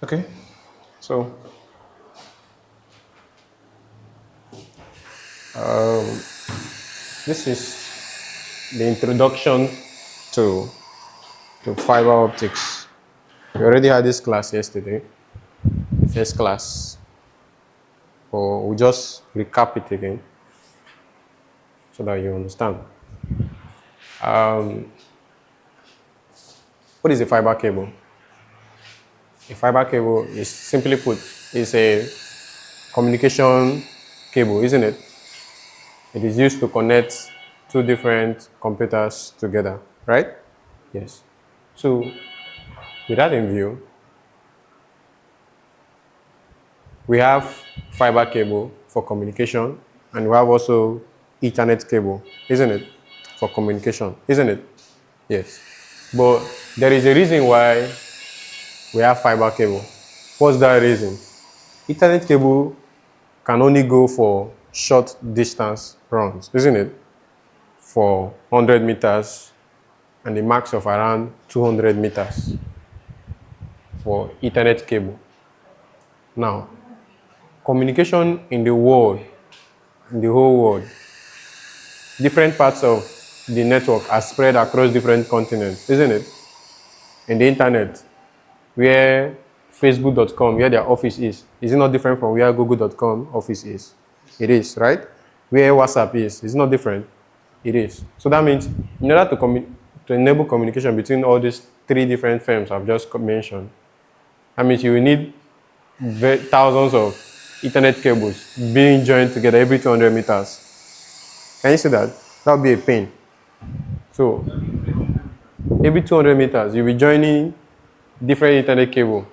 Okay, so this is the introduction to fiber optics. We already had this class yesterday, the first class, but we'll just recap it again so that you understand. What is a fiber cable? A fiber cable is, simply put, is a communication cable, isn't it? It is used to connect two different computers together, right? Yes. So, with that in view, we have fiber cable for communication, and we have also Ethernet cable, isn't it? For communication, isn't it? Yes. But there is a reason why we have fiber cable. What's that reason? Ethernet cable can only go for short distance runs, isn't it? For 100 meters and a max of around 200 meters for Ethernet cable. Now, communication in the world, in the whole world, different parts of the network are spread across different continents, isn't it? In the internet, where Facebook.com, where their office is it not different from where Google.com office is? It is, right? Where WhatsApp is, it's not different. It is. So that means in order to enable communication between all these three different firms I've just mentioned, that means you will need thousands of Ethernet cables being joined together every 200 meters. Can you see that? That would be a pain. So every 200 meters, you'll be joining different Ethernet cable.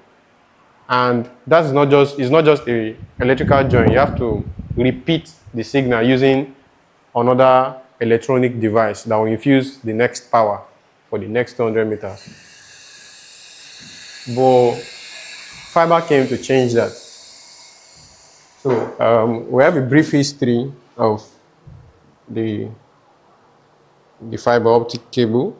And that's not just, it's not just a electrical join. You have to repeat the signal using another electronic device that will infuse the next power for the next 200 meters. But fiber came to change that. So we have a brief history of the fiber optic cable.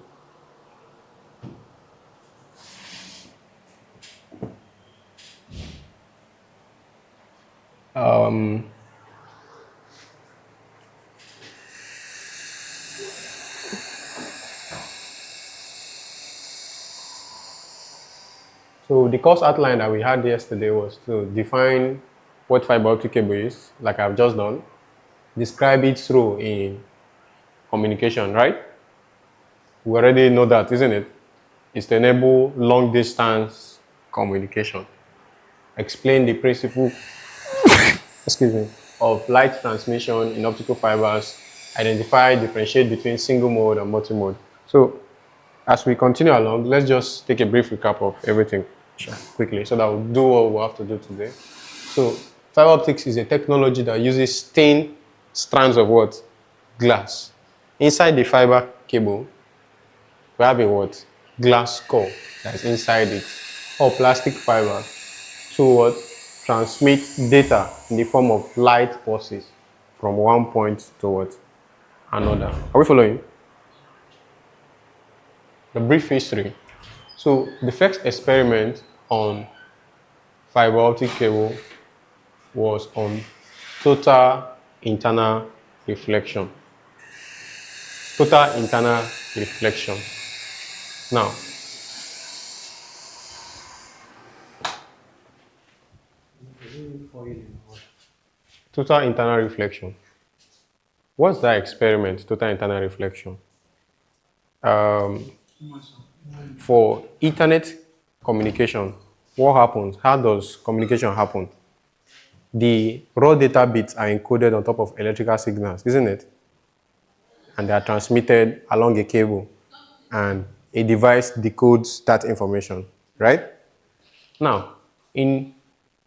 So the course outline that we had yesterday was to define what fiber optic cable is, like I've just done, describe its role in communication, right? We already know that, isn't it? It's to enable long distance communication. Explain the principle excuse me, of light transmission in optical fibers, identify, differentiate between single mode and multi-mode. So as we continue along, let's just take a brief recap of everything quickly so that we'll do what we have to do today. So fiber optics is a technology that uses thin strands of what? Glass. Inside the fiber cable, we have a what? Glass core that is inside it, or plastic fiber to what? Transmit data in the form of light pulses from one point to what? Another. Are we following? The brief history. So the first experiment on fiber optic cable was on total internal reflection. Total internal reflection. Now, total internal reflection. What's that experiment, total internal reflection? For Ethernet communication, what happens? How does communication happen? The raw data bits are encoded on top of electrical signals, isn't it? And they are transmitted along a cable, and a device decodes that information, right? Now, in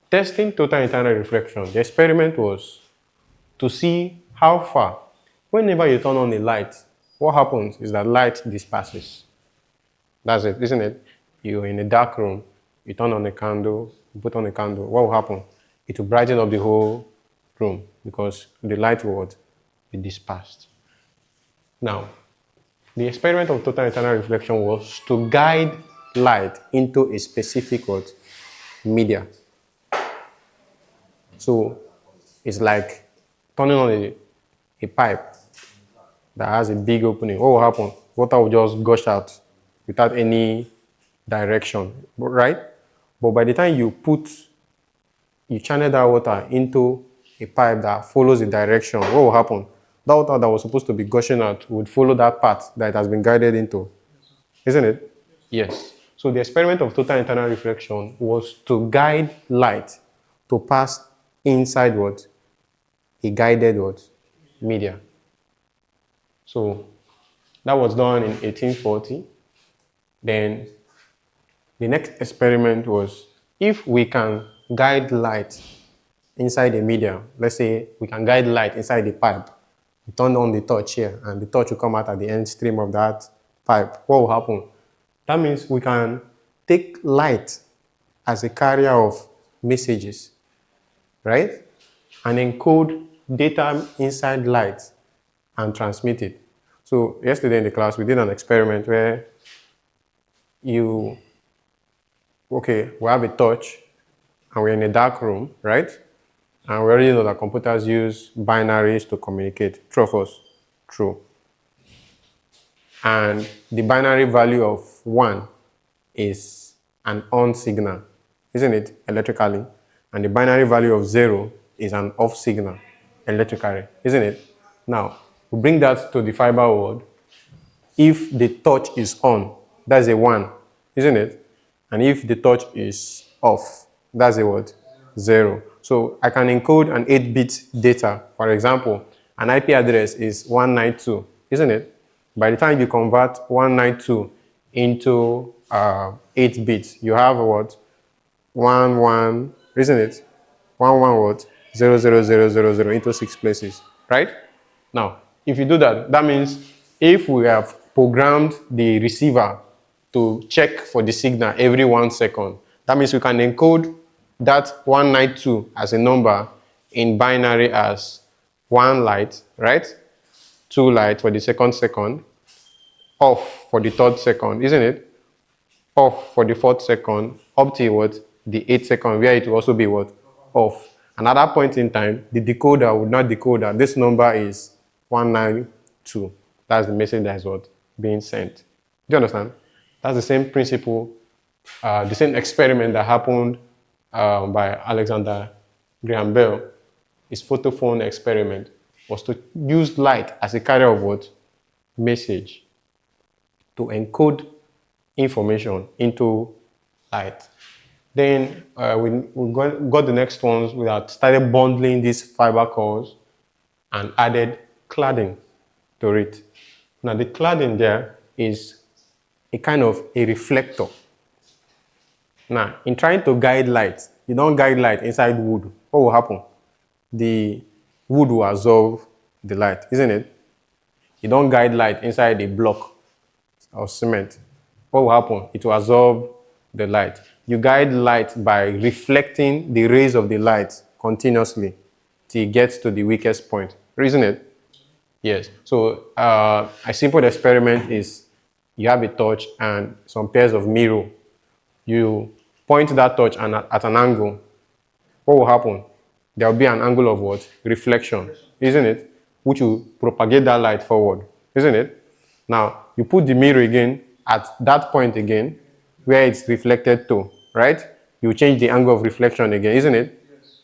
testing total internal reflection, the experiment was to see how far, whenever you turn on a light, what happens is that light disperses. That's it, isn't it? You're in a dark room, you turn on a candle, you put on a candle, what will happen? It will brighten up the whole room because the light will be dispersed. Now, the experiment of total internal reflection was to guide light into a specific what? media. So it's like turning on a pipe that has a big opening. What will happen? Water will just gush out without any direction, right? But by the time you channel that water into a pipe that follows the direction, what will happen? That water that was supposed to be gushing out would follow that path that it has been guided into. Isn't it? Yes. So the experiment of total internal reflection was to guide light to pass inside what? A guided what? Media. So that was done in 1840. Then the next experiment was if we can guide light inside a medium, let's say we can guide light inside the pipe, we turn on the torch here and the torch will come out at the end stream of that pipe, what will happen? That means we can take light as a carrier of messages, right? And encode data inside light and transmit it. So yesterday in the class, we did an experiment where we have a torch and we're in a dark room, right? And we already know that computers use binaries to communicate. True or false? True. And the binary value of 1 is an on signal, isn't it, electrically? And the binary value of 0 is an off signal, electrically, isn't it? Now, we bring that to the fiber world. If the touch is on, that's a 1, isn't it? And if the touch is off, that's a what? 0. So I can encode an 8-bit data. For example, an IP address is 192, isn't it? By the time you convert 192 into 8 bits, you have what? 1, isn't it? 1 what? 0 into 6 places, right? Now, if you do that, that means if we have programmed the receiver to check for the signal every 1 second, that means we can encode that 192 as a number in binary as 1 light, right? 2 light for the second, off for the third second, isn't it? Off for the fourth second, up to what? The 8th second, where it will also be what? Off. And at that point in time, the decoder would not decode that this number is 192. That's the message that is what? Being sent. Do you understand? That's the same principle, the same experiment that happened by Alexander Graham Bell. His photophone experiment was to use light as a carrier of what? Message, to encode information into light. Then we got the next ones. We had started bundling these fiber cores and added cladding to it. Now the cladding there is a kind of a reflector. Now, in trying to guide light, you don't guide light inside wood. What will happen? The wood will absorb the light, isn't it? You don't guide light inside a block of cement. What will happen? It will absorb the light. You guide light by reflecting the rays of the light continuously till it gets to the weakest point, isn't it? Yes. So a simple experiment is you have a torch and some pairs of mirror. You point that torch at an angle. What will happen? There will be an angle of what? Reflection, isn't it? Which will propagate that light forward, isn't it? Now, you put the mirror again at that point again, where it's reflected to, right? You change the angle of reflection again, isn't it? Yes.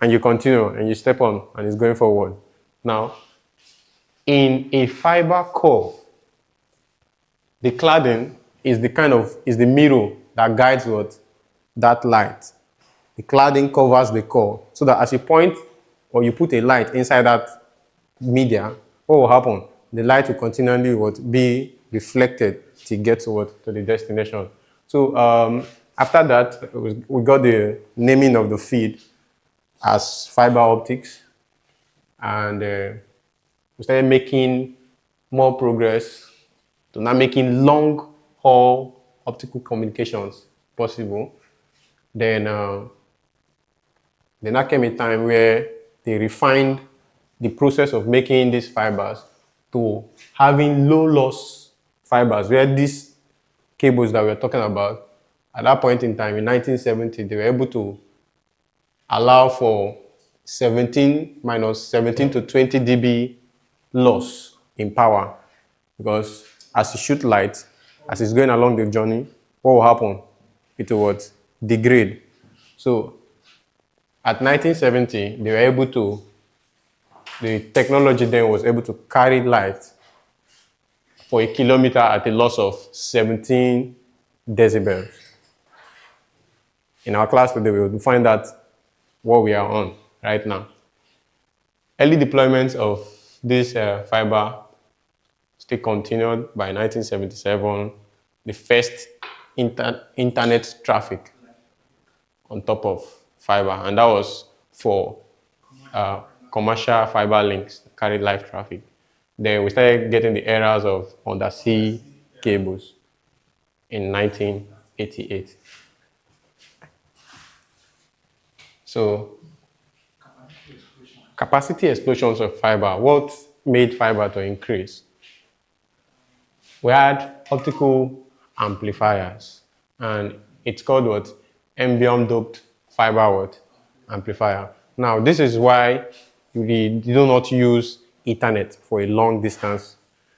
And you continue, and you step on, and it's going forward. Now, in a fiber core, the cladding is the mirror that guides what? That light. The cladding covers the core, so that as you point or you put a light inside that media, what will happen? The light will continually be reflected to get to the destination. So after that, we got the naming of the feed as fiber optics, and we started making more progress to now making long haul optical communications possible. Then there came a time where they refined the process of making these fibers to having low loss fibers, where these cables that we're talking about At that point in time, in 1970, they were able to allow for 17 minus 17 to 20 dB loss in power, because as you shoot light, as it's going along the journey, what will happen? It will what? Degrade. So at 1970, they were able to, the technology then was able to carry light for a kilometer at a loss of 17 decibels. In our class today, we will find out what we are on right now. Early deployments of this fiber still continued by 1977, the first internet traffic on top of fiber, and that was for commercial fiber links carried live traffic. Then we started getting the eras of undersea cables in 1988. So, capacity explosions of fiber. What made fiber to increase? We had optical amplifiers, and it's called what? Erbium doped fiber what? Amplifier. Now, this is why we do not use Ethernet for a long distance.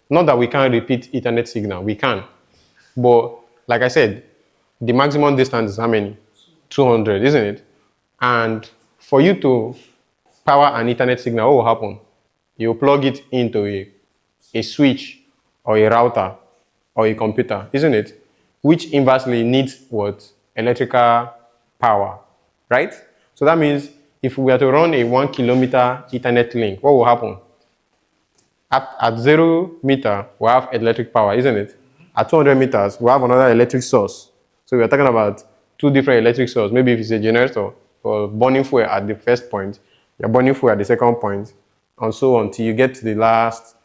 Not that we can't repeat Ethernet signal, we can. But like I said, the maximum distance is how many? 200, isn't it? And for you to power an Ethernet signal, what will happen? You plug it into a switch or a router or a computer, isn't it? Which inversely needs what? Electrical power, right? So that means if we are to run a 1 kilometer Ethernet link, what will happen? At 0 meter, we have electric power, isn't it? At 200 meters, we have another electric source. So we are talking about two different electric sources. Maybe if it's a generator or burning fuel at the first point, you're burning fuel at the second point, and so on till you get to the last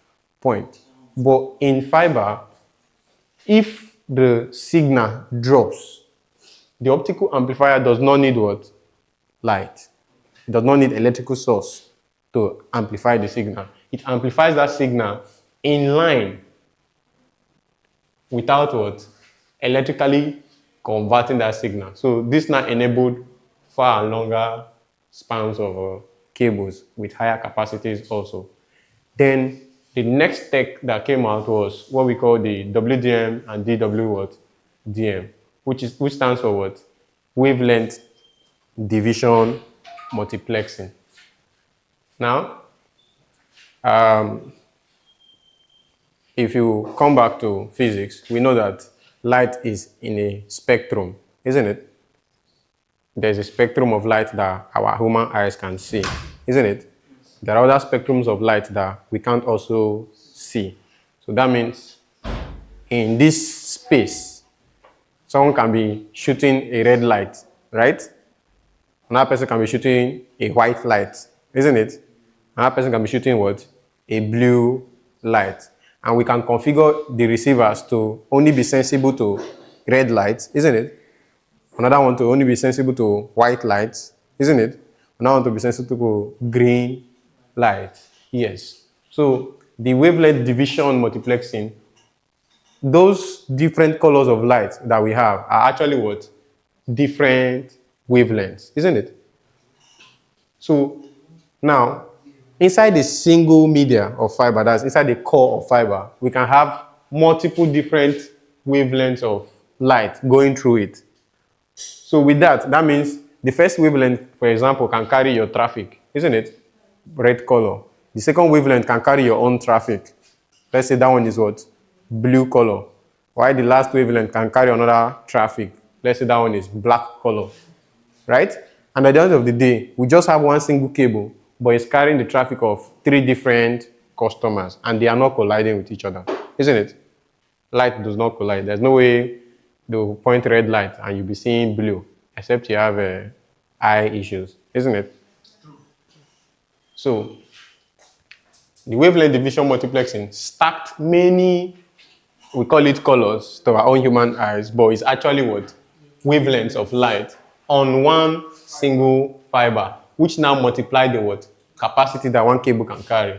point. But in fiber, if the signal drops, the optical amplifier does not need what? Light. It does not need electrical source to amplify the signal. It amplifies that signal in line without what? Electrically converting that signal. So this now enabled far longer spans of cables with higher capacities also. Then the next tech that came out was what we call the WDM and DWDM, which stands for what? Wavelength division multiplexing. Now, if you come back to physics, we know that light is in a spectrum, isn't it? There's a spectrum of light that our human eyes can see, isn't it? There are other spectrums of light that we can't also see. So that means in this space, someone can be shooting a red light, right? Another person can be shooting a white light, isn't it? Another person can be shooting what? A blue light. And we can configure the receivers to only be sensible to red lights, isn't it? Another one to only be sensible to white lights, isn't it? Another one to be sensible to green lights. Yes. So the wavelength division multiplexing, those different colors of light that we have are actually what? Different wavelengths, isn't it? So now, inside a single media of fiber, that's inside the core of fiber, we can have multiple different wavelengths of light going through it. So with that, that means the first wavelength, for example, can carry your traffic, isn't it? Red color. The second wavelength can carry your own traffic. Let's say that one is what? Blue color. While the last wavelength can carry another traffic. Let's say that one is black color. Right? And at the end of the day, we just have one single cable, but it's carrying the traffic of 3 different customers, and they are not colliding with each other, isn't it? Light does not collide. There's no way they'll point red light and you'll be seeing blue, except you have eye issues, isn't it? So the wavelength division multiplexing stacked many, we call it colors to our own human eyes, but it's actually what? Wavelengths of light on one single fiber, which now multiplied the what? Capacity that one cable can carry.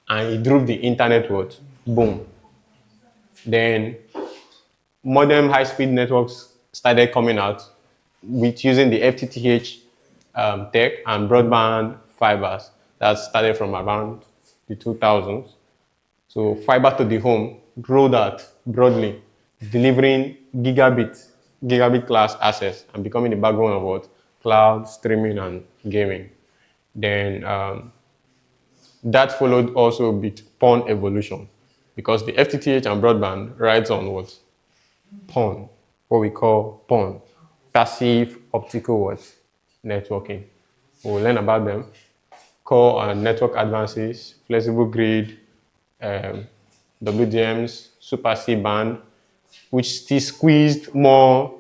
And it drove the internet what? Boom. Then modern high-speed networks started coming out with using the FTTH tech and broadband fibers that started from around the 2000s. So fiber to the home rolled out broadly, delivering gigabit class access and becoming the backbone of what? Cloud, streaming, and gaming. Then that followed also with PON evolution, because the FTTH and broadband rides on what? PON, what we call PON, passive optical what? Networking. We'll learn about them. Core and network advances, flexible grid, WDMs, super C-band, which still squeezed more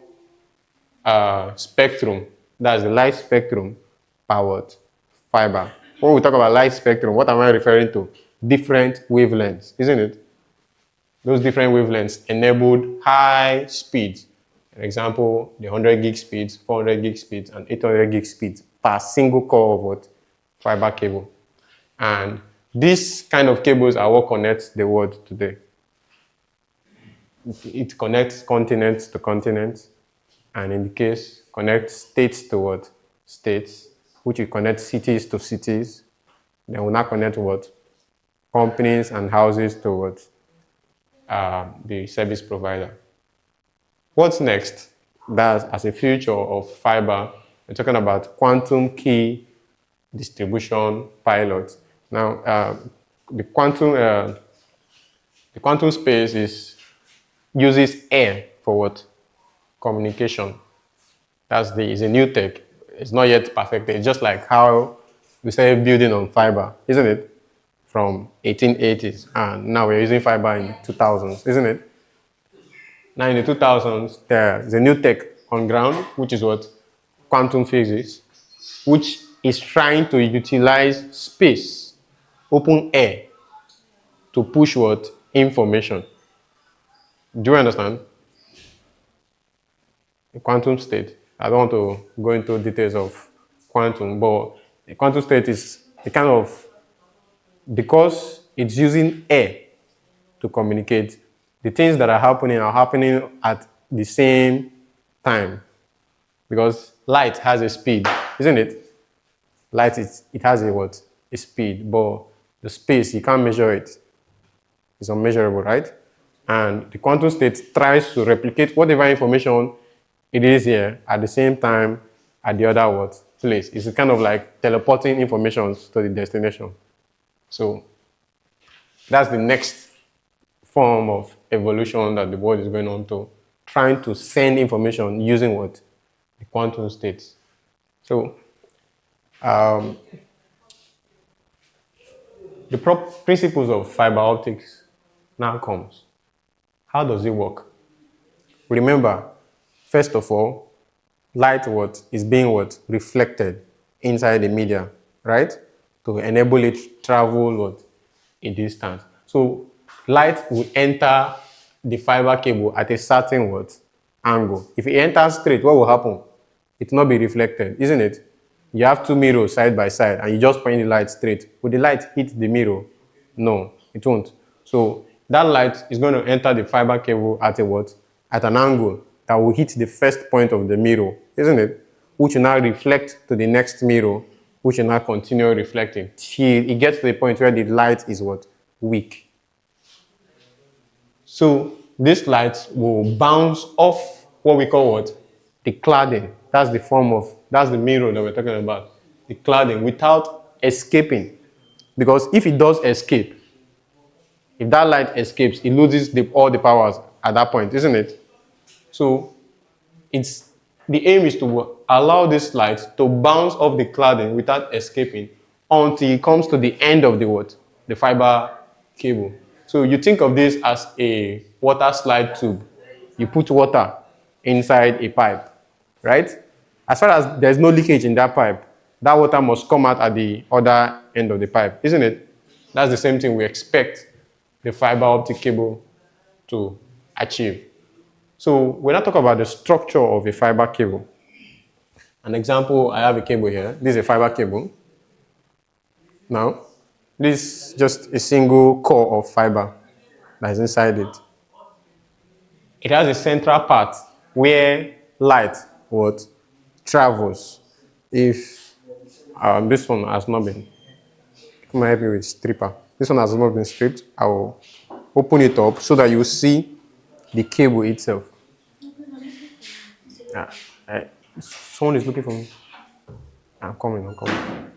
spectrum, that's the light spectrum powered fiber. When we talk about light spectrum, what am I referring to? Different wavelengths, isn't it? Those different wavelengths enabled high speeds. For example, the 100 gig speeds, 400 gig speeds, and 800 gig speeds per single core of what? Fiber cable. And these kind of cables are what connects the world today. It connects continents to continents, and in the case, connects states to what? States, which will connect cities to cities. Then will not connect what? Companies and houses to what? The service provider. What's next? That's as a future of fiber. We're talking about quantum key distribution pilots. Now, the quantum space uses air for what? Communication. Is a new tech. It's not yet perfected. It's just like how we started building on fiber, isn't it? From 1880s, and now we're using fiber in 2000s, isn't it? Now in the 2000s, there's a new tech on ground, which is what? Quantum physics, which is trying to utilize space, open air, to push what? Information. Do you understand? The quantum state. I don't want to go into details of quantum, but the quantum state is the kind of, because it's using air to communicate, the things that are happening at the same time. Because light has a speed, isn't it? Light, it has a what? A speed, but the space, you can't measure it. It's unmeasurable, right? And the quantum state tries to replicate whatever information it is here at the same time at the other what? Place. It's kind of like teleporting information to the destination. So that's the next form of evolution that the world is going on to, trying to send information using what? The quantum states. So the principles of fiber optics now comes. How does it work? Remember, first of all, light is being reflected inside the media, right? To enable it travel a distance. So light will enter the fiber cable at a certain angle. If it enters straight, what will happen? It will not be reflected, isn't it? You have two mirrors side by side and you just point the light straight. Will the light hit the mirror? No, it won't. So that light is going to enter the fiber cable at at an angle that will hit the first point of the mirror, isn't it? Which will now reflect to the next mirror, which will now continue reflecting till it gets to the point where the light is weak. So this light will bounce off what we call the cladding. That's the mirror that we're talking about. The cladding, without escaping. Because if it does escape, if that light escapes, it loses all the powers at that point, isn't it? So the aim is to allow this light to bounce off the cladding without escaping until it comes to the end of the fiber cable. So you think of this as a water slide tube. You put water inside a pipe, right? As far as there's no leakage in that pipe, that water must come out at the other end of the pipe, isn't it? That's the same thing we expect the fiber optic cable to achieve. So when I talk about the structure of a fiber cable, an example, I have a cable here. This is a fiber cable. Now, this is just a single core of fiber that is inside it. It has a central part where light what travels. If this one has not been, come and help me with stripper. This one has not been stripped. I will open it up so that you see the cable itself. Ah, someone is looking for me. I'm coming. I'm coming.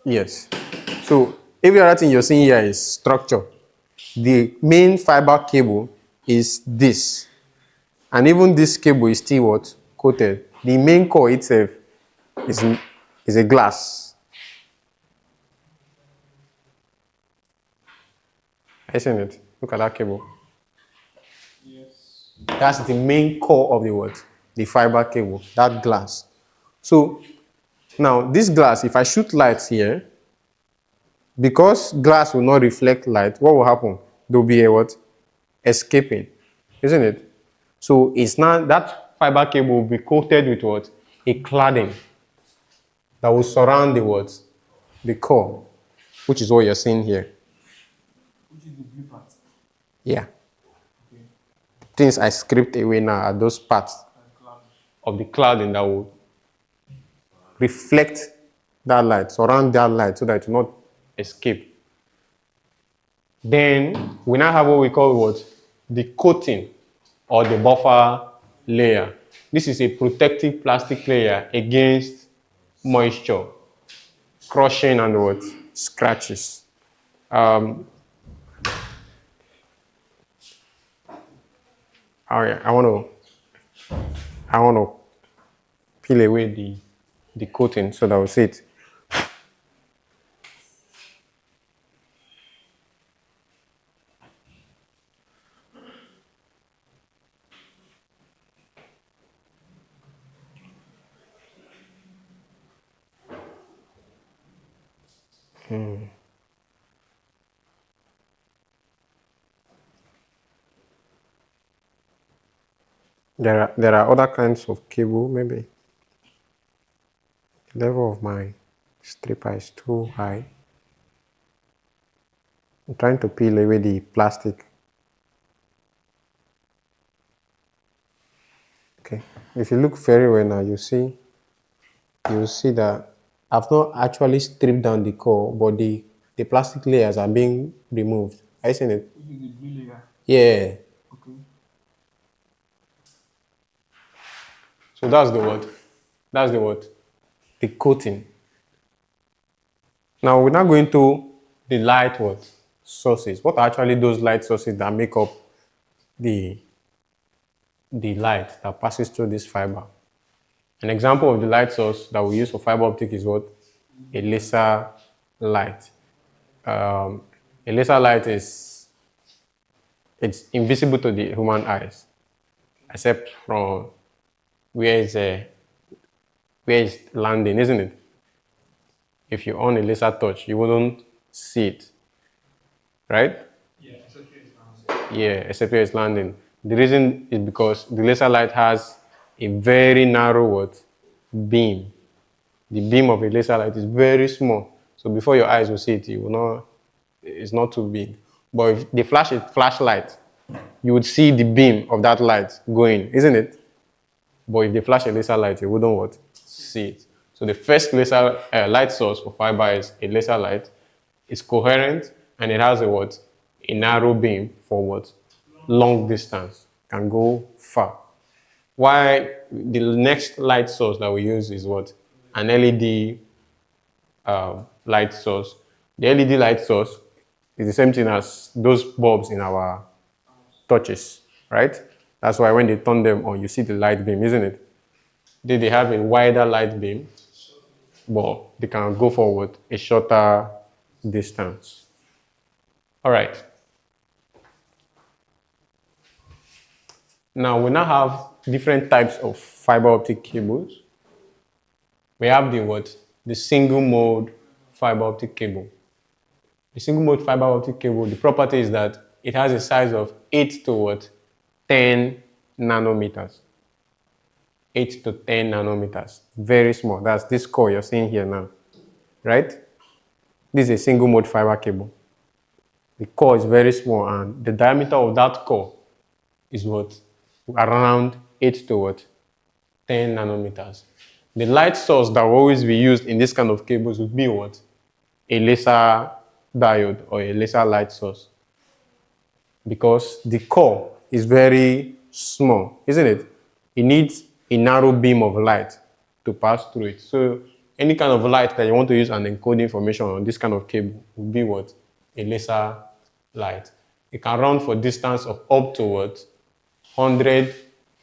Yes. So every other thing you're seeing here is structure. The main fiber cable is this. And even this cable is still what? Coated. The main core itself is, is a glass. Are you seeing it? Look at that cable. Yes. That's the main core of the what? The fiber cable. That glass. So now this glass, if I shoot light here, because glass will not reflect light, what will happen? There will be a what? Escaping. Isn't it? So it's not that fiber cable will be coated with what? A cladding that will surround the what? The core, which is what you're seeing here. Which is the blue part? Yeah. Okay. Things I scraped away now are those parts of the cladding that will reflect that light, surround that light so that it will not escape. Then we now have what we call what? The coating or the buffer layer. This is a protective plastic layer against moisture, crushing and what? Scratches. I want to peel away the coating so that we'll see it. There are other kinds of cable, maybe. The level of my stripper is too high. I'm trying to peel away the plastic. Okay. If you look very well now, you will see that I've not actually stripped down the core, but the plastic layers are being removed. Are you seeing it? The blue layer. Yeah. Okay. So that's the what? That's the what? The coating. Now we're now going to the light what? Sources. What are actually those light sources that make up the light that passes through this fiber? An example of the light source that we use for fiber optic is what? A laser light. A laser light it's invisible to the human eyes, except from where it's landing, isn't it? If you on a laser touch, you wouldn't see it, right? Yeah, except where it's landing. The reason is because the laser light has a very narrow what? Beam. The beam of a laser light is very small. So before your eyes will see it, it's not too big. But if they flash a flashlight, you would see the beam of that light going, isn't it? But if they flash a laser light, you wouldn't what? See it. So the first laser light source for fiber is a laser light. It's coherent and it has a what? A narrow beam for what? Long distance. Can go far. Why the next light source that we use is what? An LED light source. The LED light source is the same thing as those bulbs in our torches, right? That's why when they turn them on, you see the light beam, isn't it? They have a wider light beam, but they can go forward a shorter distance. All right. Now we now have different types of fiber optic cables. We have the single mode fiber optic cable. The single mode fiber optic cable, the property is that it has a size of 8 to 10 nanometers. 8 to 10 nanometers. Very small. That's this core you're seeing here now. Right? This is a single mode fiber cable. The core is very small, and the diameter of that core is what? Around 8 to what? 10 nanometers. The light source that will always be used in this kind of cables would be what? A laser diode or a laser light source. Because the core is very small, isn't it? It needs a narrow beam of light to pass through it. So any kind of light that you want to use and encode information on this kind of cable would be what? A laser light. It can run for distance of up to what? 100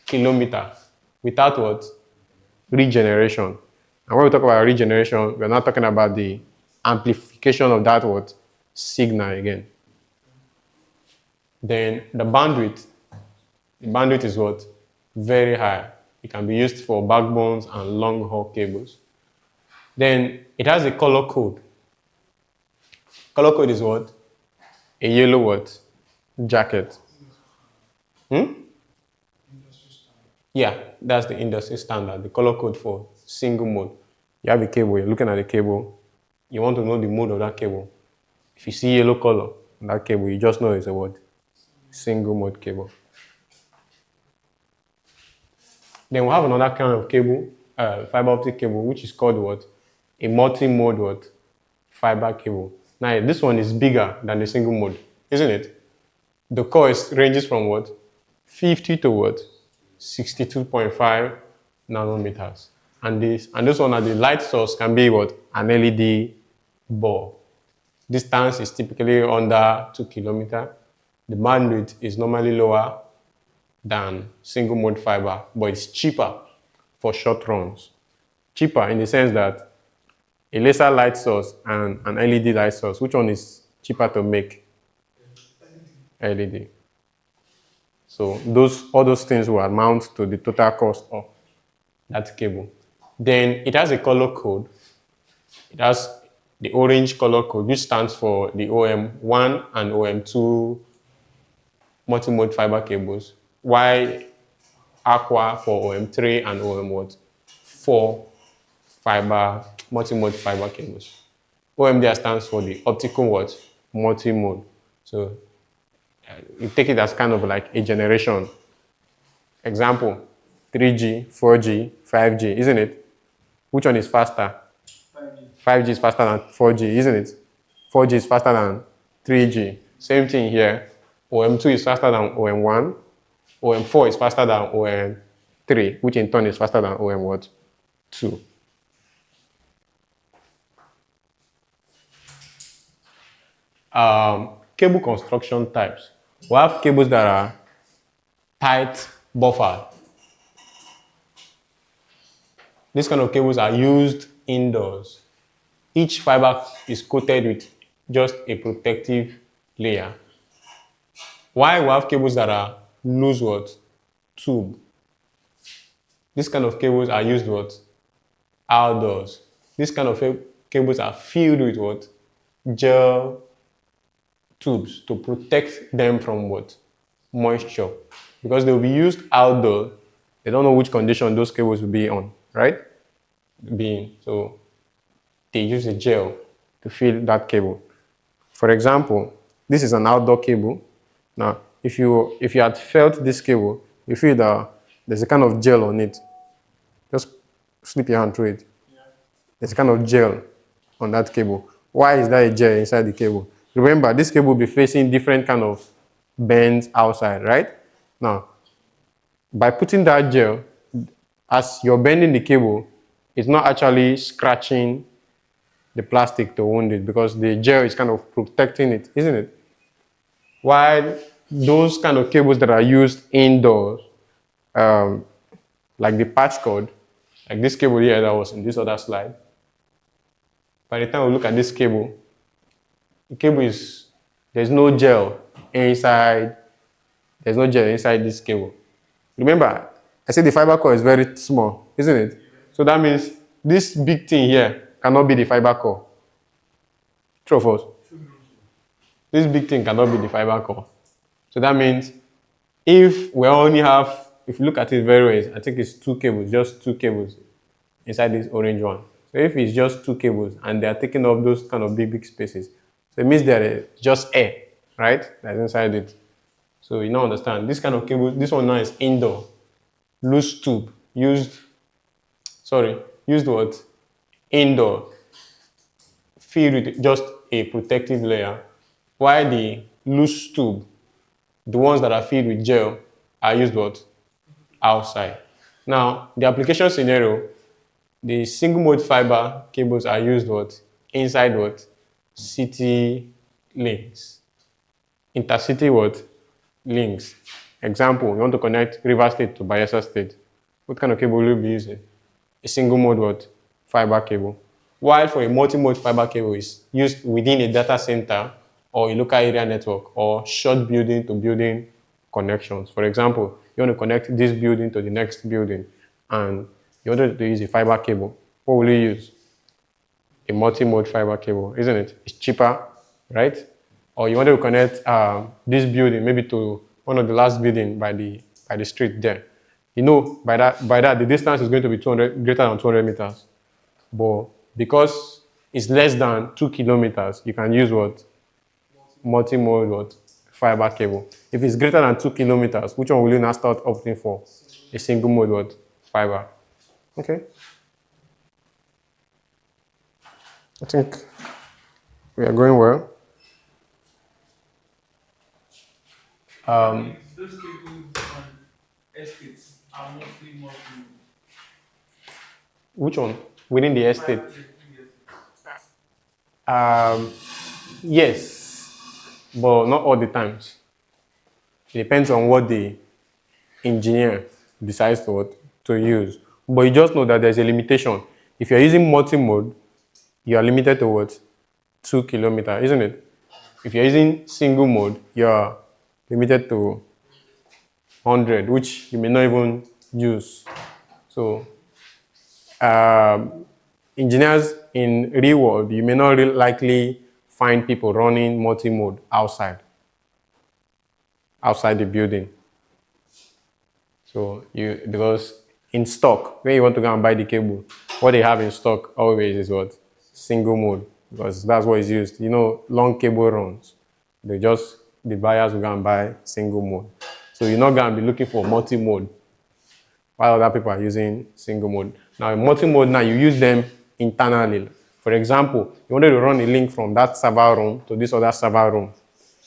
kilometers without what? Regeneration. And when we talk about regeneration, we're not talking about the amplification of that what? Signal again. Then the bandwidth is what? Very high. It can be used for backbones and long haul cables. Then it has a color code. Color code is what? A yellow what? Jacket. Yeah, that's the industry standard, the color code for single mode. You have a cable, you're looking at the cable, you want to know the mode of that cable. If you see yellow color on that cable, you just know it's a what? Single mode cable. Then we have another kind of cable, fiber optic cable, which is called what? A multi-mode what? Fiber cable. Now this one is bigger than the single mode, isn't it? The core ranges from what? 50 to what? 62.5 nanometers. And this one at the light source can be what? An LED bulb. Distance is typically under 2 kilometers. The bandwidth is normally lower than single mode fiber, but it's cheaper for short runs. Cheaper in the sense that a laser light source and an LED light source, which one is cheaper to make? LED. So all those things will amount to the total cost of that cable. Then it has a color code. It has the orange color code, which stands for the OM1 and OM2 multi-mode fiber cables, while aqua for OM3 and OM4 fiber multi-mode fiber cables. OM there stands for the optical what? Multi-mode. So you take it as kind of like a generation. Example, 3G, 4G, 5G, isn't it? Which one is faster? 5G. 5G is faster than 4G, isn't it? 4G is faster than 3G. Same thing here. OM2 is faster than OM1. OM4 is faster than OM3, which in turn is faster than OM2. Cable construction types. We have cables that are tight buffered. These kind of cables are used indoors. Each fiber is coated with just a protective layer. While we have cables that are loose what? Tube. These kind of cables are used what? Outdoors. These kind of cables are filled with what? Gel tubes to protect them from what? Moisture. Because they will be used outdoors, they don't know which condition those cables will be on, right? So they use a gel to fill that cable. For example, this is an outdoor cable. Now, if you had felt this cable, you feel that there's a kind of gel on it. Just slip your hand through it. Yeah. There's a kind of gel on that cable. Why is there a gel inside the cable? Remember, this cable will be facing different kind of bends outside, right? Now, by putting that gel, as you're bending the cable, it's not actually scratching the plastic to wound it because the gel is kind of protecting it, isn't it? While those kind of cables that are used indoors, like the patch cord, like this cable here that was in this other slide, by the time we look at this cable, the cable there's no gel inside this cable. Remember, I said the fiber core is very small, isn't it? So that means this big thing here cannot be the fiber core. True or false? This big thing cannot be the fiber core. So that means if we only have, if you look at it very well, I think it's just two cables inside this orange one. So if it's just two cables and they are taking up those kind of big spaces, so it means there is just air. right? That's inside it. So you don't understand. This kind of cable, this one now is indoor. Loose tube. Used what? Indoor. Filled with just a protective layer. While the loose tube, the ones that are filled with gel, are used what? Outside. Now, the application scenario, the single mode fiber cables are used what? Inside what? City links. Intercity what? Links. Example, you want to connect River State to Bayelsa State. What kind of cable will you be using? A single mode what? Fiber cable. While for a multi-mode fiber cable is used within a data center or a local area network or short building to building connections. For example, you want to connect this building to the next building and you want to use a fiber cable. What will you use? A multi-mode fiber cable, isn't it? It's cheaper, right? Or you want to connect this building maybe to one of the last building by the street there. You know, by that the distance is going to be greater than 200 meters. But because it's less than 2 kilometers, you can use what? Multi-mode what? Fiber cable. If it's greater than 2 kilometers, which one will you now start opting for? A single mode what? Fiber. Okay. I think we are going well. Those cables on estates are mostly multi. Which one? Within the estate? Yes, but not all the times. It depends on what the engineer decides to use. But you just know that there's a limitation. If you're using multi-mode, you are limited to what? 2 kilometers, isn't it? If you're using single mode, you're limited to 100, which you may not even use. So, engineers in real world, you may not really likely find people running multi-mode outside the building. So because in stock, when you want to go and buy the cable, what they have in stock always is what? Single mode, because that's what is used. You know, long cable runs, the buyers will go and buy single mode. So you're not going to be looking for multi-mode while other people are using single mode. Now, in multi-mode now, you use them internally. For example, you wanted to run a link from that server room to this other server room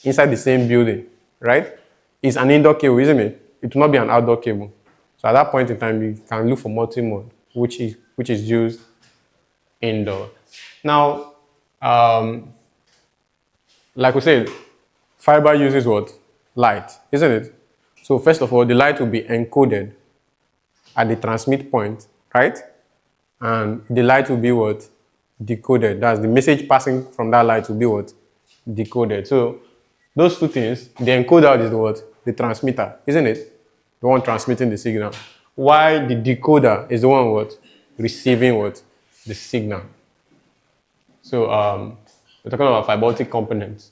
inside the same building, right? It's an indoor cable, isn't it? It will not be an outdoor cable. So at that point in time, you can look for multi-mode, which is used indoor. Now, like we said, fiber uses what? Light, isn't it? So first of all, the light will be encoded at the transmit point, right? And the light will be what? Decoded. That's the message passing from that light will be what? Decoded. So those two things, the encoder is the what? The transmitter, isn't it? The one transmitting the signal. While the decoder is the one what? Receiving what? The signal. So we're talking about fiber optic components.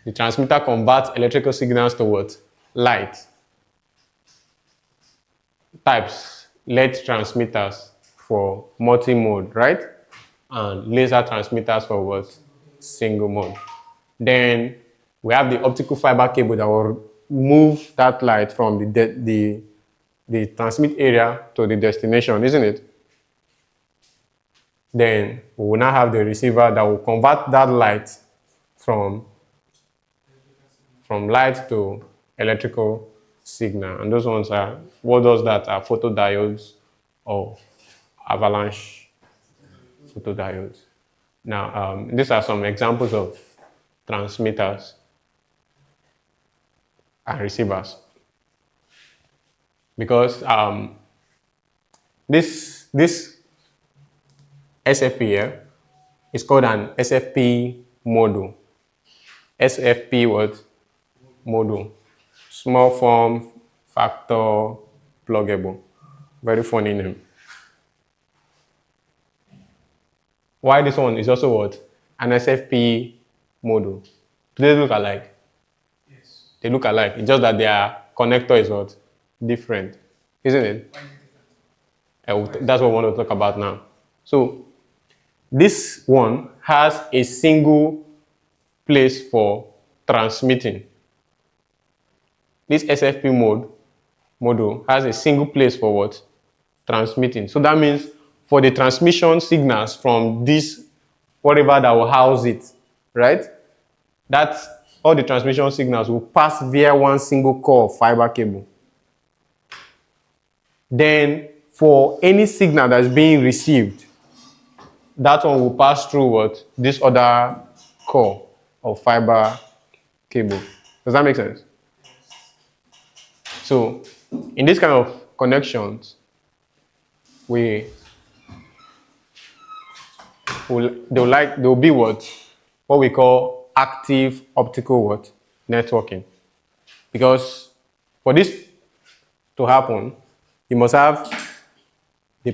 The transmitter converts electrical signals to what? Light. Types, LED transmitters for multi-mode, right? And laser transmitters for what? Single mode. Then we have the optical fiber cable that will move that light from the transmit area to the destination, isn't it? Then we will now have the receiver that will convert that light from light to electrical signal. And those ones are, what does that? Are photodiodes or avalanche photodiodes. Now, these are some examples of transmitters and receivers. Because this SFP here is called an SFP module. SFP what? Module. Small form factor pluggable. Very funny name. Why this one is also what? An SFP module. Do they look alike? Yes. They look alike. It's just that their connector is what? Different. Isn't it? That's what we want to talk about now. So this one has a single place for transmitting. This SFP module has a single place for what? Transmitting. So that means for the transmission signals from this, whatever that will house it, right? That's all the transmission signals will pass via one single core of fiber cable. Then for any signal that's being received, that one will pass through what? This other core of fiber cable. Does that make sense? So in this kind of connections, they'll be what we call active optical what? Networking. Because for this to happen, you must have the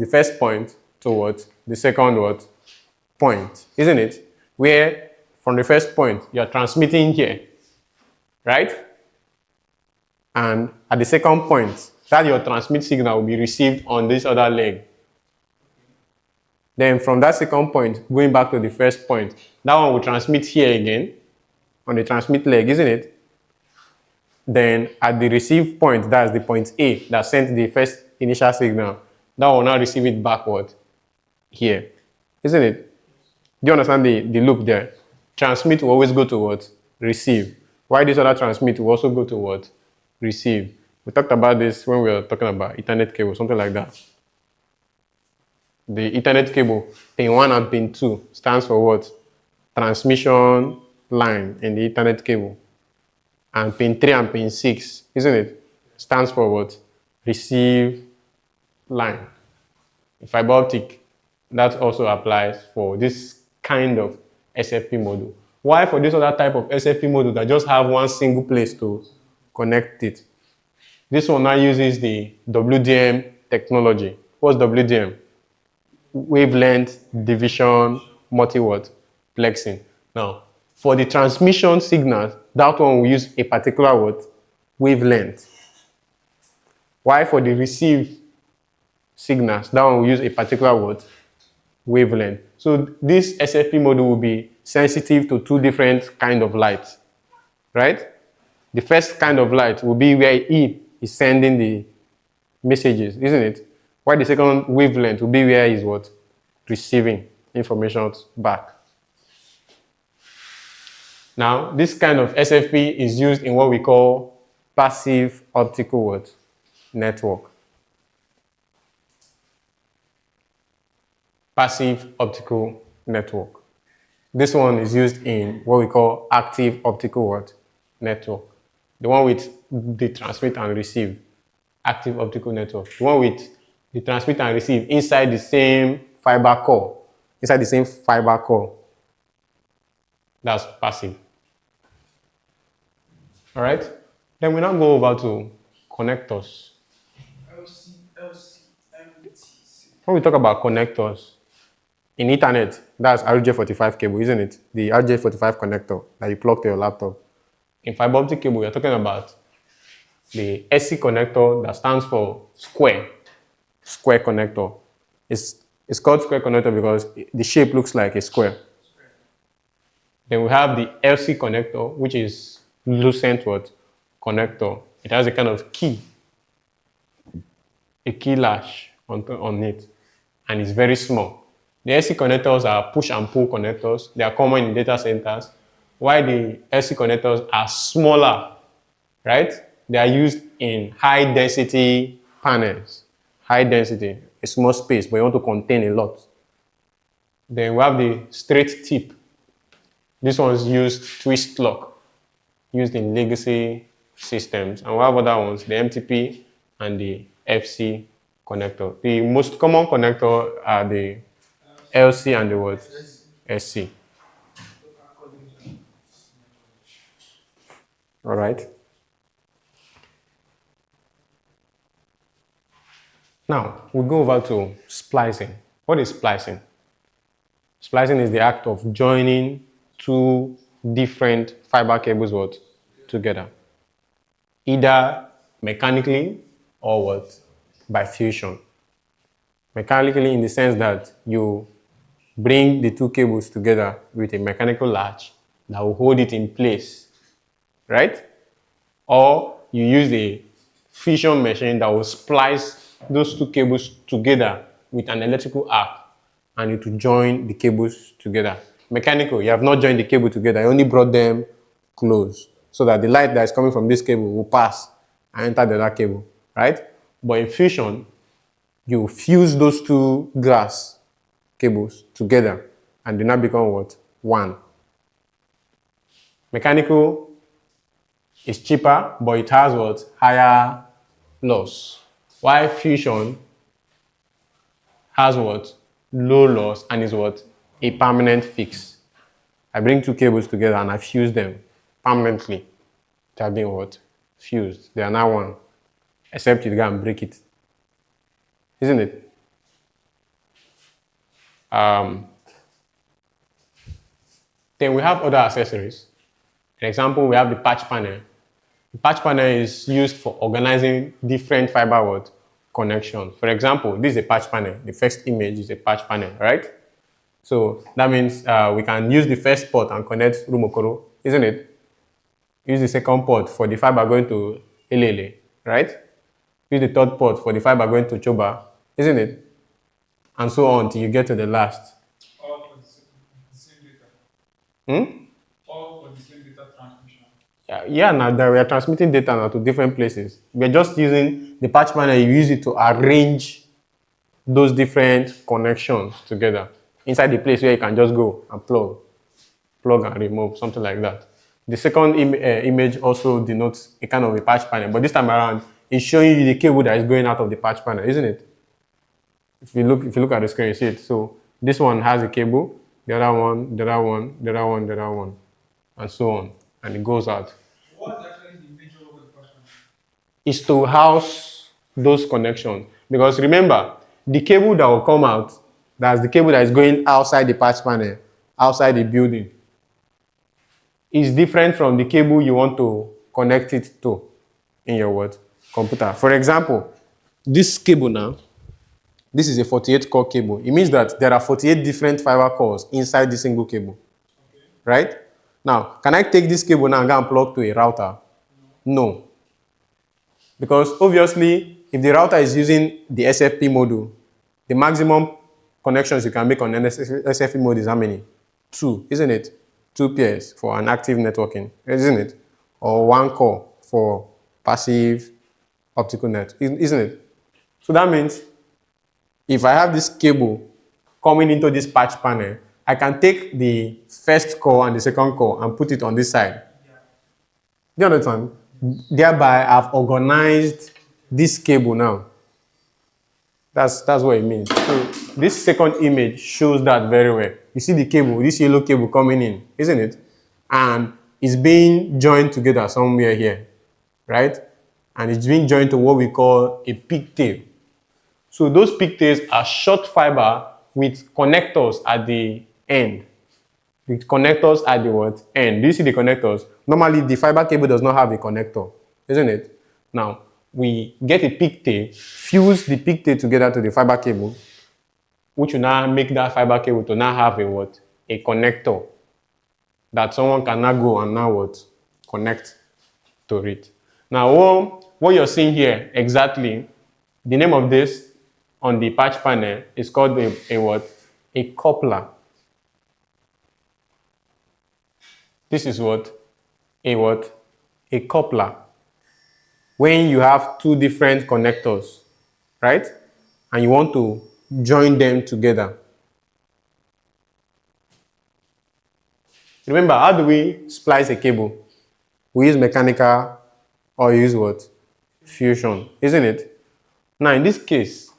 first point to what? The second what? Point, isn't it? Where from the first point, you're transmitting here, right? And at the second point, that your transmit signal will be received on this other leg. Then from that second point, going back to the first point, that one will transmit here again on the transmit leg, isn't it? Then at the receive point, that's the point A that sent the first initial signal, that will now receive it backward here, isn't it? Do you understand the loop there? Transmit will always go to what? Receive. Why this other transmit will also go to what? Receive. We talked about this when we were talking about Ethernet cable, something like that. The Ethernet cable, pin 1 and pin 2 stands for what? Transmission line in the Ethernet cable. And pin 3 and pin 6, isn't it? Stands for what? Receive line. In fiber optic, that also applies for this kind of SFP module. Why for this other type of SFP module that just have one single place to connect it? This one now uses the WDM technology. What's WDM? Wavelength division multi-watt plexing. Now, for the transmission signals, that one will use a particular what? Wavelength. Why for the receive signals, that one will use a particular what? Wavelength. So this SFP module will be sensitive to two different kind of light, right? The first kind of light will be where E is sending the messages, isn't it? While the second wavelength will be where is what? Receiving information back. Now, this kind of SFP is used in what we call passive optical what? Network. Passive optical network. This one is used in what we call active optical what? Network. The one with the transmit and receive. Active optical network. The one with the transmit and receive inside the same fiber core. Inside the same fiber core. That's passive. All right? Then we now go over to connectors. When we talk about connectors, in Ethernet, that's RJ45 cable, isn't it? The RJ45 connector that you plug to your laptop. In fiber optic cable, we're talking about the SC connector that stands for square connector. It's called square connector because the shape looks like a square. Then we have the LC connector, which is lucent what? Connector. It has a kind of key, a key latch on it, and it's very small. The SC connectors are push and pull connectors. They are common in data centers, while the LC connectors are smaller, right? They are used in high density panels. High density, a small space, but you want to contain a lot. Then we have the straight tip. This one's used twist lock, used in legacy systems. And we have other ones, the MTP and the FC connector. The most common connector are the LC and the what? SC. All right. Now, we'll go over to splicing. What is splicing? Splicing is the act of joining two different fiber cables what? Together. Either mechanically or what? By fusion. Mechanically in the sense that you bring the two cables together with a mechanical latch, that will hold it in place, right? Or you use a fusion machine that will splice those two cables together with an electrical arc and it will join the cables together. Mechanical, you have not joined the cable together, you only brought them close so that the light that is coming from this cable will pass and enter the other cable, right? But in fusion, you fuse those two glass cables together and they now become what? One. Mechanical is cheaper, but it has what? Higher loss. While fusion has what? Low loss and is what? A permanent fix. I bring two cables together and I fuse them permanently. They have been what? Fused. They are now one. Except you go and break it. Isn't it? Then we have other accessories. For example, we have the patch panel. The patch panel is used for organizing different fiber what? Connections. For example, this is a patch panel. The first image is a patch panel, right? So that means we can use the first port and connect Rumokoro, isn't it? Use the second port for the fiber going to Elele, right? Use the third port for the fiber going to Choba, isn't it? And so on till you get to the last. All for the same data. All for the same data transmission. Yeah, now that we are transmitting data now to different places. We're just using the patch panel, you use it to arrange those different connections together inside the place where you can just go and plug and remove, something like that. The second image also denotes a kind of a patch panel, but this time around, it's showing you the cable that is going out of the patch panel, isn't it? If you look at the screen, you see it. So this one has a cable, the other one, the other one, the other one, the other one, and so on, and it goes out. What's actually the major work of the patch panel? Is to house those connections, because remember, the cable that will come out, that's the cable that is going outside the patch panel, outside the building, is different from the cable you want to connect it to in your what? Computer. For example, this cable now, this is a 48 core cable. It means that there are 48 different fiber cores inside the single cable, right? Now, can I take this cable now and go and plug to a router? No. Because obviously, if the router is using the SFP module, the maximum connections you can make on an SFP mode is how many? 2, isn't it? 2 pairs for an active networking, isn't it? Or 1 core for passive optical net, isn't it? So that means if I have this cable coming into this patch panel, I can take the first core and the second core and put it on this side. Do you understand? Thereby, I've organized this cable now. That's what it means. So this second image shows that very well. You see the cable, this yellow cable coming in, isn't it? And it's being joined together somewhere here, right? And it's being joined to what we call a pigtail. So those pigtails are short fiber with connectors at the end. The connectors at the what? End. Do you see the connectors? Normally, the fiber cable does not have a connector, isn't it? Now, we get a pigtail, fuse the pigtail together to the fiber cable, which will now make that fiber cable to now have a what? A connector that someone can now go and now what? Connect to it. Now, what you're seeing here exactly, the name of this on the patch panel is called a what? A coupler. This is what? A coupler. When you have two different connectors, right? And you want to join them together. Remember, how do we splice a cable? We use mechanical or use what? Fusion, isn't it? Now, in this case,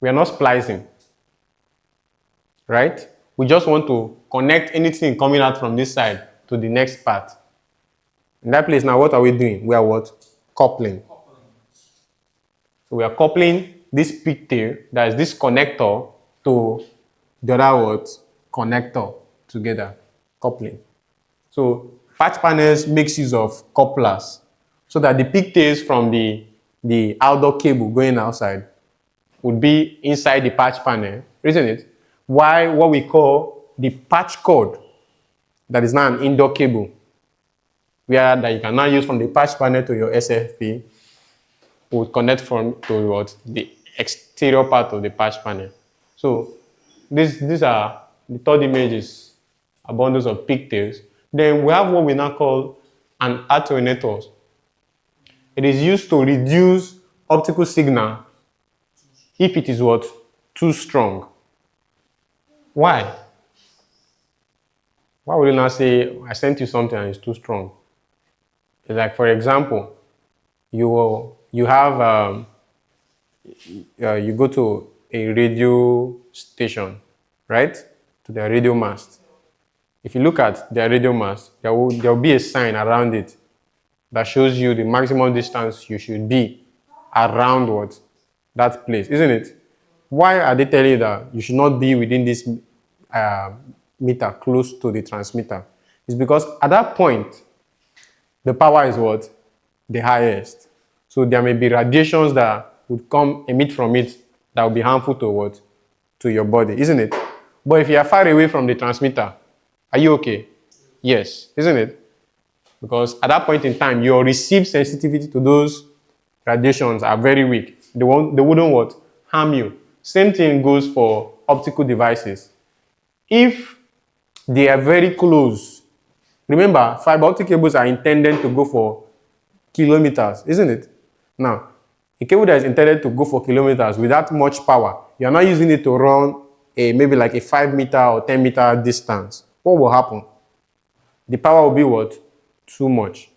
we are not splicing, right? We just want to connect anything coming out from this side to the next part. In that place now, what are we doing? We are what? Coupling. So we are coupling this pigtail, that is this connector, to the other what? Connector together. Coupling. So patch panels makes use of couplers so that the pigtails from the outdoor cable going outside would be inside the patch panel, isn't it? While what we call the patch cord that is now an indoor cable, where that you can now use from the patch panel to your SFP, will connect from to what the exterior part of the patch panel. So these are the third image is a bundles of pigtails. Then we have what we now call an attenuator. It is used to reduce optical signal if it is what? Too strong. Why? Why would you not say, I sent you something and it's too strong? It's like, for example, you have you go to a radio station, right? To their radio mast. If you look at their radio mast, there will be a sign around it that shows you the maximum distance you should be around what? That place, isn't it? Why are they telling you that you should not be within this meter close to the transmitter? It's because at that point, the power is what? The highest. So there may be radiations that would come emit from it that will be harmful to what? To your body, isn't it? But if you are far away from the transmitter, are you okay? Yes, isn't it? Because at that point in time, your received sensitivity to those radiations are very weak. They wouldn't what? Harm you. Same thing goes for optical devices. If they are very close, remember, fiber optic cables are intended to go for kilometers, isn't it? Now, a cable that is intended to go for kilometers without much power, you're not using it to run maybe like a 5 meter or 10 meter distance. What will happen? The power will be what? Too much,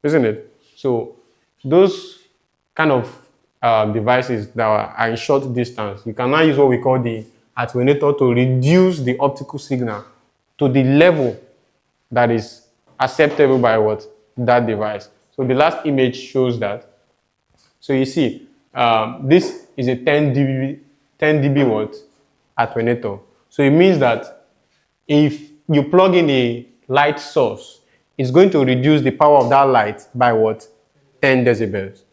isn't it? So those kind of devices that are in short distance, you can now use what we call the attenuator to reduce the optical signal to the level that is acceptable by what? That device. So the last image shows that. So you see, this is a 10 dB what? Attenuator. So it means that if you plug in a light source, it's going to reduce the power of that light by what? 10 decibels.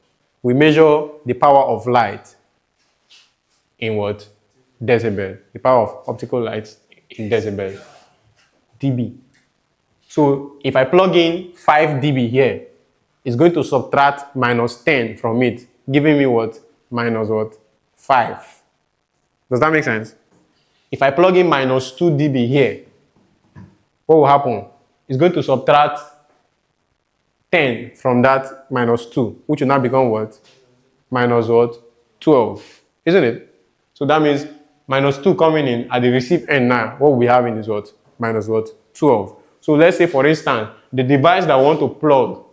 We measure the power of light in what? Decibel. The power of optical light in decibel. dB. So if I plug in 5 dB here, it's going to subtract minus 10 from it, giving me what? Minus what? 5. Does that make sense? If I plug in minus 2 dB here, what will happen? It's going to subtract 10 from that minus 2, which will now become what? Minus what? 12. Isn't it? So that means minus 2 coming in at the receive end now, what we have in is what? Minus what? 12. So let's say, for instance, the device that I want to plug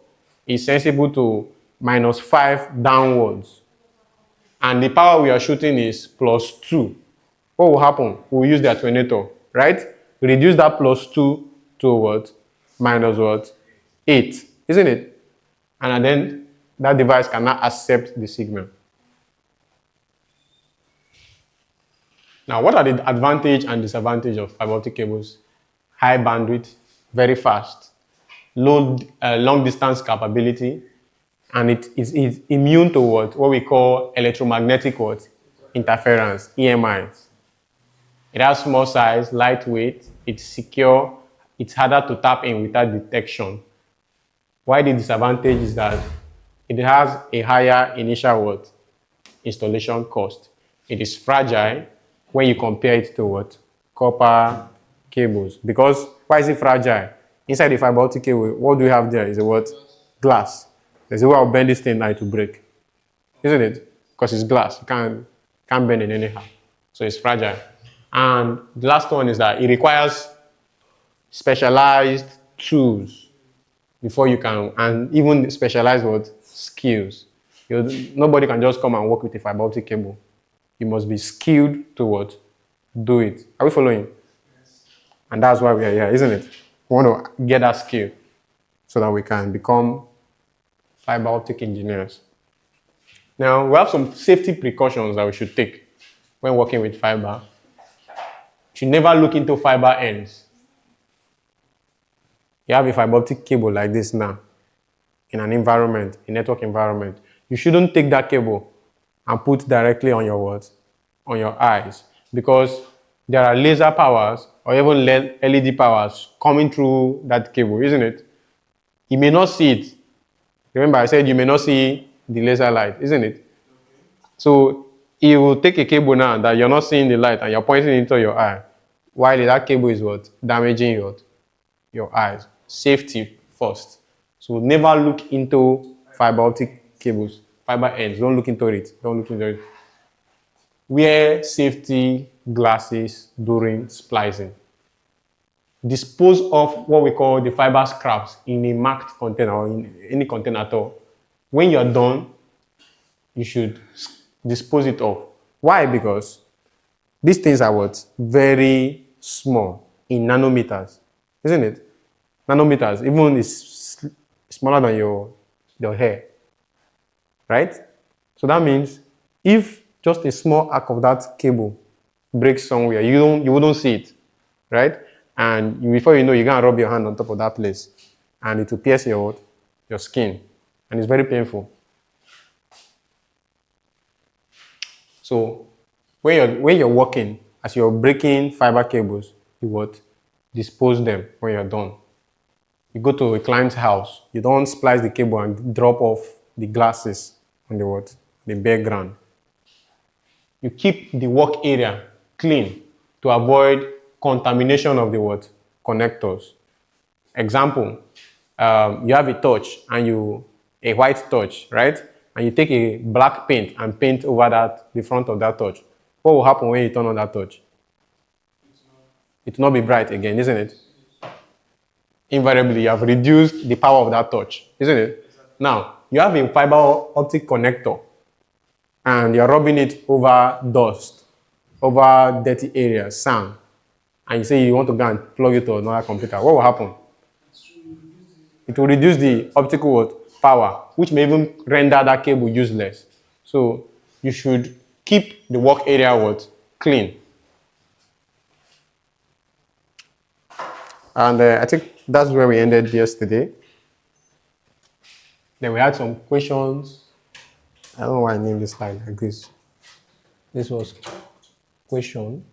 is sensible to minus 5 downwards. And the power we are shooting is plus 2. What will happen? We'll use the attenuator, right? Reduce that plus 2 to what? Minus what? 8, isn't it? And then that device cannot accept the signal. Now, what are the advantage and disadvantage of fiber optic cables? High bandwidth, very fast, long distance capability, and it is immune to what we call electromagnetic interference, EMIs. It has small size, lightweight, it's secure, it's harder to tap in without detection. Why the disadvantage is that it has a higher initial installation cost. It is fragile when you compare it to copper cables. Because why is it fragile? Inside the fiber optic cable, what do we have there is a what? Glass. There's a way I'll bend this thing now to break. Isn't it? Because it's glass. You can't bend it anyhow. So it's fragile. And the last one is that it requires specialized tools before you can, and even specialized skills. Nobody can just come and work with a fiber optic cable. You must be skilled to do it. Are we following? Yes. And that's why we are here, isn't it? We want to get that skill so that we can become fiber optic engineers. Now, we have some safety precautions that we should take when working with fiber. You should never look into fiber ends. You have a fiber optic cable like this now in an environment, a network environment. You shouldn't take that cable and put directly on your on your eyes, because there are laser powers or even LED powers coming through that cable, isn't it? You may not see it. Remember, I said you may not see the laser light, isn't it? So it will take a cable now that you're not seeing the light and you're pointing into your eye, while that cable is what? Damaging your eyes. Safety first. So never look into fiber optic cables, fiber ends. Don't look into it. Don't look into it. Wear safety glasses during splicing. Dispose of what we call the fiber scraps in a marked container or in any container at all. When you're done, you should dispose it off. Why? Because these things are what? Very small in nanometers, isn't it? Nanometers, even is smaller than your hair, right? So that means if just a small arc of that cable breaks somewhere, you wouldn't see it, right? And before you know, you're gonna rub your hand on top of that place, and it will pierce your skin, and it's very painful. So when you're working, as you're breaking fiber cables, you what? Dispose them when you're done. You go to a client's house, you don't splice the cable and drop off the glasses on the what? The bare ground. You keep the work area clean to avoid contamination of the what? Connectors. Example, you have a torch and a white torch, right? And you take a black paint and paint over the front of that torch. What will happen when you turn on that torch? It will not be bright again, isn't it? Invariably, you have reduced the power of that torch, isn't it? Now, you have a fiber optic connector and you're rubbing it over dust, over dirty areas, sand, and you say you want to go and plug it to another computer. What will happen? It will reduce the optical power, which may even render that cable useless. So you should keep the work area clean. And I think that's where we ended yesterday. Then we had some questions. I don't know why I named this slide like this. This was question.